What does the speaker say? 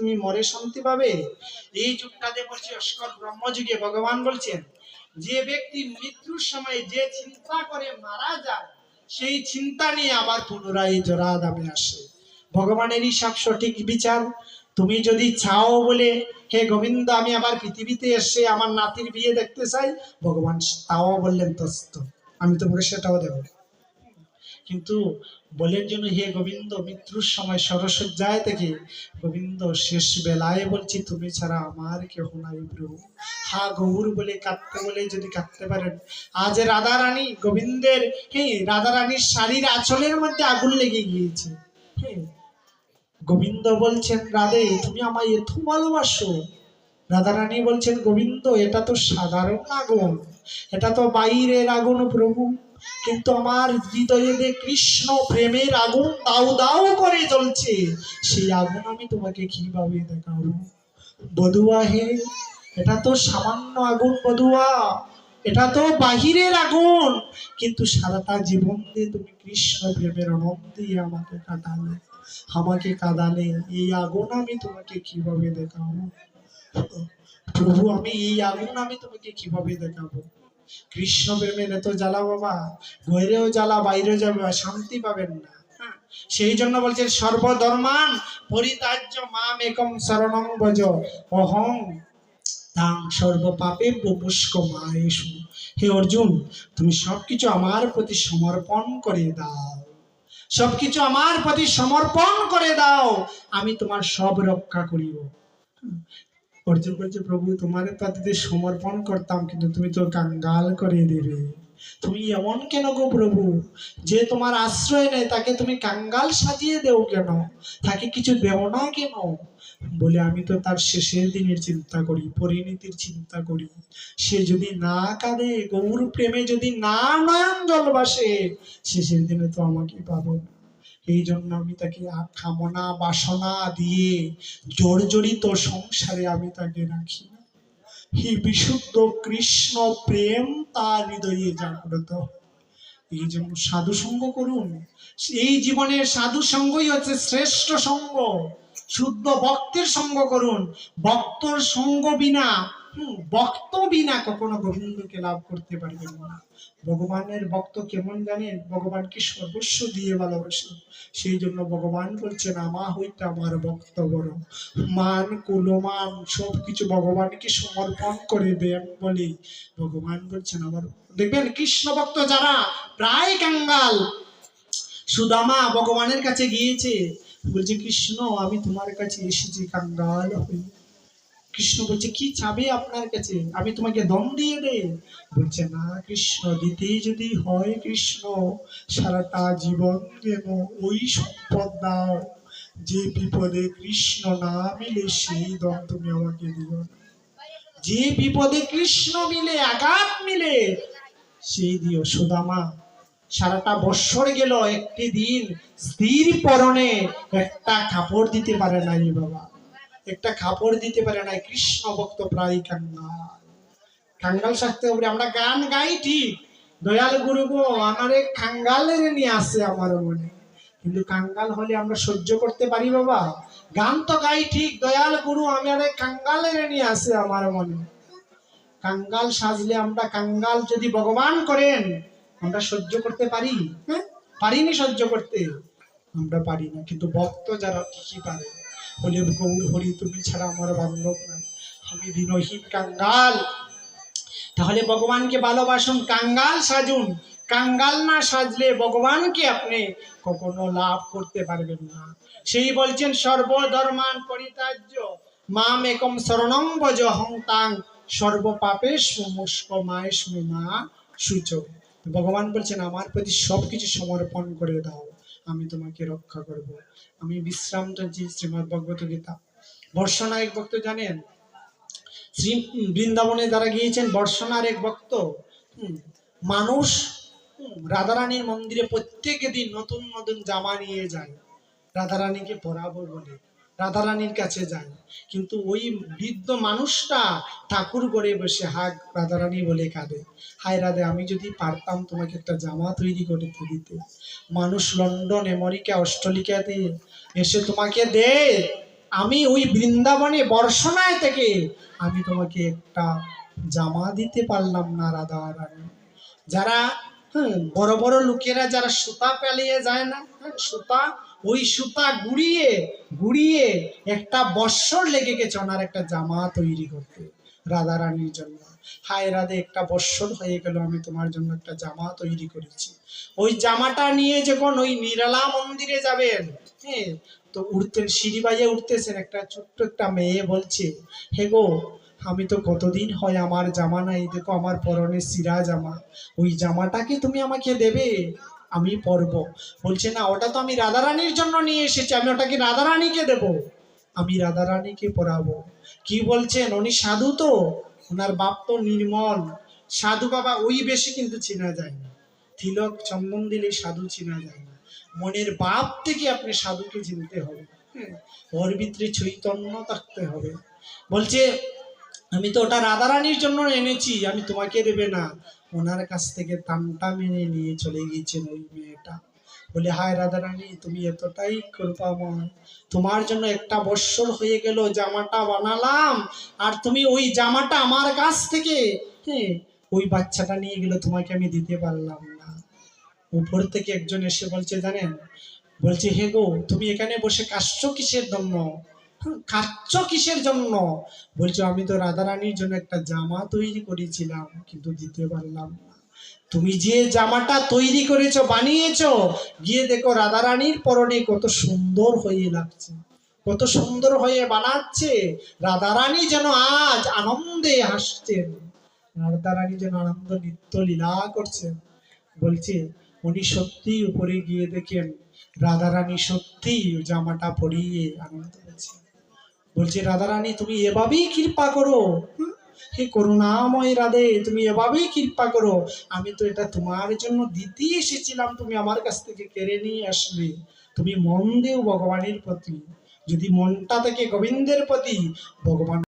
তুমি মরে শান্তি পাবে। এই যুগটাতে বলছি অস্কর ব্রহ্মযুগে ভগবান বলছেন যে ব্যক্তি মৃত্যুর সময় যে চিন্তা করে মারা যায় সেই চিন্তা নিয়ে আবার পুনরায় জরাধামে আসে। ভগবানেরই সব সঠিক বিচার। তুমি যদি চাও বলে হে গোবিন্দ আমি আবার পৃথিবীতে এসে আমার নাতির বিয়ে দেখতে চাই, ভগবান তাও বললেন তস্ত, আমি তোমাকে সেটাও দেব। কিন্তু বলেন জন্য হে গোবিন্দ মৃত্যুর সময় সরসজ্জায় থেকে গোবিন্দ শেষ বেলায় বলছি তুমি ছাড়া আমার কেহ নাই প্রভু। হা গৌর বলে কাঁদতে বলে যদি কাঁদতে পারেন। আজ রাধা রানী গোবিন্দের রাধা রানীর শাড়ির আঁচলের মধ্যে আগুন লেগে গিয়েছে। গোবিন্দ বলছেন রাধে তুমি আমায় এত ভালোবাসো। রাধা রানী বলছেন গোবিন্দ এটা তো সাধারণ আগুন, এটা তো বাইরের আগুন প্রভু, কিন্তু আমার হৃদয়ে যে কৃষ্ণ প্রেমের আগুন দাউ দাউ করে জ্বলছে, সেই আগুন আমি তোমাকে কিভাবে দেখাবো বধুয়া হে। এটা তো সামান্য আগুন বধুয়া, এটা তো বাহিরের আগুন, কিন্তু সারাটা জীবন দিয়ে তুমি কৃষ্ণ প্রেমের অনন্ত দিয়ে আমাকে কাঁদালে এই আগুন আমি তোমাকে কিভাবে দেখাবো প্রভু, আমি এই আগুন আমি তোমাকে কিভাবে দেখাবো। কৃষ্ণ প্রেমের এত জ্বালা বাবা, ঘরেও জ্বালা বাইরে যাবে শান্তি পাবেন না। সেই জন্য বলছেন সর্বধর্মান পরিত্যাজ্য মাম একম শরণং ভজ অহং তাং সর্ব পাপে প্রপুষ্ক মায়েষু। হে অর্জুন তুমি সবকিছু আমার প্রতি সমর্পণ করে দাও, সবকিছু আমার প্রতি সমর্পণ করে দাও, আমি তোমার সব রক্ষা করিব। অর্জুন বলছে প্রভু তোমার তো যদি সমর্পণ করতাম কিন্তু তুমি তো কাঙ্গাল করে দেবে। তুমি এমন কেন গো প্রভু, যে তোমার আশ্রয় নেই তাকে তুমি কাঙ্গাল সাজিয়ে দেও কেন, তাকে কিছু দেও না কেন? বলে আমি তো তার শেষের দিনের চিন্তা করি, পরিণতির চিন্তা করি। সে যদি না কাঁদে, গৌর প্রেমে যদি না নয়ন জল ভাসে, শেষের দিনে তো আমাকে পাবে না। এই জন্য আমি তাকে কামনা বাসনা দিয়ে জর্জরিত সংসারে আমি তাকে রাখি। হে বিশুদ্ধ কৃষ্ণ প্রেম তার হৃদয়ে জাগ্রত। এই জন্য সাধু সঙ্গ করুন। এই জীবনের সাধু সঙ্গই হচ্ছে শ্রেষ্ঠ সঙ্গ। শুদ্ধ ভক্তের সঙ্গ করুন। ভক্তর সঙ্গ বিনা ভক্ত বিনা কখনো গোবিন্দকে লাভ করতে পারবেন না। ভগবানের ভক্ত কেমন জানেন? ভগবানকে সর্বস্ব দিয়ে ভালোবাসে। সেই জন্য ভগবান বলছেন আমা হইতে আমার ভক্ত বড়, মান কুলমান সবকিছু ভগবানকে সমর্পণ করে দেন বলে ভগবান বলছেন আমার। দেখবেন কৃষ্ণ ভক্ত যারা প্রায় কাঙ্গাল, সুদামা ভগবানের কাছে গিয়েছে, বলছে কৃষ্ণ আমি তোমার কাছে এসেছি কাঙ্গাল হয়ে। কৃষ্ণ বলছে কি চাবে আপনার কাছে, আমি তোমাকে দম দিয়ে দে? বলছে না কৃষ্ণ, দিতেই যদি হয় কৃষ্ণ সারাটা জীবন যেন ওই সম্পদ দাও যে বিপদে কৃষ্ণ না মিলে সেই দম তুমি আমাকে দিও না। যে বিপদে কৃষ্ণ মিলে আঘাত মিলে সেই দিও। সুদামা সারাটা বৎসর গেল, একটি দিন স্ত্রীর পরনে একটা কাপড় দিতে পারে নাই বাবা, একটা কাপড় দিতে পারে নাই। কৃষ্ণ ভক্ত প্রায় কাঙ্গাল। কাঙ্গাল থাকতে হবে। আমরা গান গাই ঠিক, দয়াল গুরু গো আমারে কাঙ্গালের নিয়ে আসে আমার মনে, কিন্তু কাঙ্গাল হলে আমরা সহ্য করতে পারি বাবা? গান তো গাই ঠিক, দয়াল গুরু আমারে কাঙ্গালের নিয়ে আসে আমার মনে। কাঙ্গাল সাজলে আমরা, কাঙ্গাল যদি ভগবান করেন আমরা সহ্য করতে পারি? পারিনি সহ্য করতে, আমরা পারি না। কিন্তু ভক্ত যারা ঠিকই পারে, বলে গৌর হরি তুমি ছাড়া আমার বান্ধব নাই, আমি দিনহীন কাঙ্গাল। তাহলে ভগবানকে ভালোবাসুন, কাঙ্গাল সাজুন। কাঙ্গাল না সাজলে ভগবানকে আপনি কখনো লাভ করতে পারবেন না। সেই বলছেন সর্বধর্মান পরিত্যাজ্য মাম একম শরণং ভজ অহং তাং সর্ব পাপেষু মোক্ষমায়েষু মা শুচ। ভগবান বলছেন আমার প্রতি সবকিছু সমর্পণ করে দাও, আমি তোমাকে রক্ষা করব। আমি বিশ্রাম টানছি শ্রীমদ ভগবত গীতা। বর্ষনা এক ভক্ত জানেন, শ্রী বৃন্দাবনে যারা গিয়েছেন, বর্ষনার এক ভক্ত মানুষ রাধারানীর মন্দিরে প্রত্যেক দিন নতুন নতুন জামা নিয়ে যায়, রাধারানীকে পরাবো বলে রাধারানীর কাছে যায়। কিন্তু ওই বৃদ্ধ মানুষটা ঠাকুর করে বসে হাক রাধারানী বলে কাঁদে, হায় রাধে আমি যদি পারতাম তোমাকে একটা জামা তৈরি করে দিতে। মানুষ লন্ডন আমেরিকা অস্ট্রেলিয়াতে এসে তোমাকে দে, আমি ওই বৃন্দাবনে বর্ষনায় থেকে আমি তোমাকে একটা জামা দিতে পারলাম না রাধা রানী। যারা বড় বড় লোকেরা যারা সুতা পেলিয়ে যায় না, সুতা, ওই সুতা গুড়িয়ে গুড়িয়ে একটা বৎসর লেগে গেছে ওনার একটা জামা তৈরি করতে রাধা রানীর জন্য। হায় রাধে, একটা বৎসর হয়ে গেল আমি তোমার জন্য একটা জামা তৈরি করেছি। ওই জামাটা নিয়ে যখন ওই নিরালা মন্দিরে যাবেন, হ্যাঁ, তো উঠতেন, সিঁড়ি বাইয়ে উঠতেছেন, একটা ছোট্ট একটা মেয়ে বলছে, হে গো, আমি তো কতদিন হয় আমার জামা নাই, দেখো আমার পরনে সিরা জামা, ওই জামাটাকে তুমি আমাকে দেবে, আমি পরবো। বলছে না, ওটা তো আমি রাধারানীর জন্য নিয়ে এসেছি, আমি ওটাকে রাধারানীকে দেব, আমি রাধারানীকে পরাবো। কি বলছেন, উনি সাধু তো, ওনার বাপ তো নির্মল সাধু বাবা, ওই বেশি কিন্তু চেনা যায় না, তিলক চন্দন দিলে সাধু চেনা যায় না, মনের ভাব থেকে আপনি সাধুকে চিনতে হবে। হ্যাঁ, ওর ভিতরে চৈতন্য থাকতে হবে। বলছে আমি তো ওটা রাধারানীর জন্য এনেছি, আমি তোমাকে দেবে না। ওনার কাছ থেকে তানটা মেনে নিয়ে চলে গিয়েছেন ওই মেয়েটা। বলে, হায় রাধারানী, তুমি এতটাই কৃপাময়, তোমার জন্য একটা বৎসর হয়ে গেল জামাটা বানালাম, আর তুমি ওই জামাটা আমার কাছ থেকে, হ্যাঁ, ওই বাচ্চাটা নিয়ে গেলে তোমাকে আমি দিতে পারলাম না। উপর থেকে একজন এসে বলছে, জানেন, বলছে, হে গো, তুমি এখানে বসে কাঁদছো কিসের জন্য? কাঁদছো কিসের জন্য? বলছো, আমি তো রাধারানীর জন্য একটা জামা তৈরি করেছিলাম, কিন্তু দিতে পারলাম না। তুমি যে জামাটা তৈরি করেছো, বানিয়েছো, গিয়ে দেখো রাধারানীর পরনে কত সুন্দর হয়ে লাগছে, কত সুন্দর হয়ে বানাচ্ছে। রাধারানী যেন আজ আনন্দে হাসছেন, রাধারানী যেন আনন্দ নৃত্য লীলা করছেন। বলছে, উনি সত্যি উপরে গিয়ে দেখেন রাধারানী সত্যি জামাটা পরিয়ে আনন্দ করছে। বলছে, রাধারানী তুমি এভাবেই কৃপা করো, হে করুণাময় রাধে, তুমি এভাবেই কৃপা করো, আমি তো এটা তোমার জন্য দিতে এসেছিলাম, তুমি আমার কাছ থেকে কেড়ে নিয়ে আসবে। তুমি মন দেও ভগবানের প্রতি, যদি মনটা থেকে গোবিন্দের প্রতি, ভগবান